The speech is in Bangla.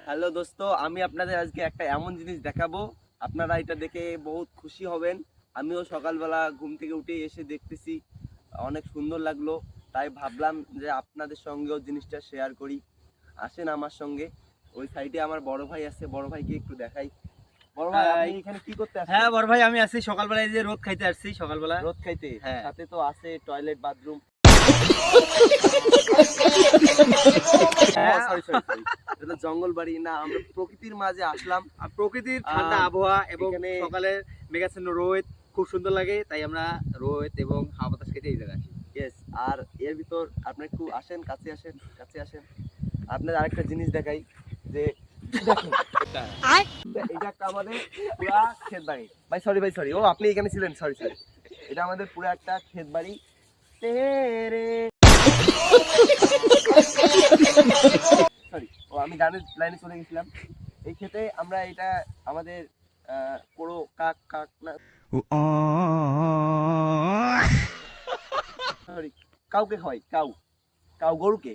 হ্যালো দোস্ত, আমি আপনাদের আজকে একটা এমন জিনিস দেখাবো, আপনারা এটা দেখে বহুত খুশি হবেন। আমিও সকালবেলা ঘুম থেকে উঠে এসে দেখতেছি, অনেক সুন্দর লাগলো, তাই ভাবলাম যে আপনাদের সঙ্গেও জিনিসটা শেয়ার করি। আসেন আমার সঙ্গে। ওই সাইডে আমার বড় ভাই আছে, বড় ভাইকে একটু দেখাই। বড় ভাই, আপনি এখানে কি করতে আসছেন? হ্যাঁ বড় ভাই, আমি আছি সকালবেলা, এই যে রোদ খাইতে আসছি সকালবেলা। রোদ খাইতে? হ্যাঁ। সাথে তো আছে toilet, bathroom. Sorry sorry sorry, এটা তো জঙ্গল বাড়ি না, আমরা প্রকৃতির মাঝে আসলাম। আর প্রকৃতির ঠান্ডা আবহাওয়া এবং এখানে- সকালের মেঘাচ্ছন্ন রোদ খুব সুন্দর লাগে, তাই আমরা রোদ এবং হাওয়া বাতাস খেতে এই জায়গায় আসি। ইয়েস। আর এর ভিতর আপনি একটু আসেন, কাছে আসেন, কাছে আসেন। আপনার আরেকটা জিনিস দেখাই যে দেখেন, এটা একটা আমাদের পুরা ক্ষেত বাড়ি। ভাই সরি, ভাই সরি, ও আপনি এখানে ছিলেন, সরি সরি। এটা আমাদের পুরা একটা ক্ষেত বাড়ি। তেরে সরি, ও আমি গানের লাইনে চলে গেছিলাম। এই ক্ষেতে আমরা এটা আমাদের পুরো কাক কাক না, সরি, কাউকে হয়, কাউ কাউ গরুকে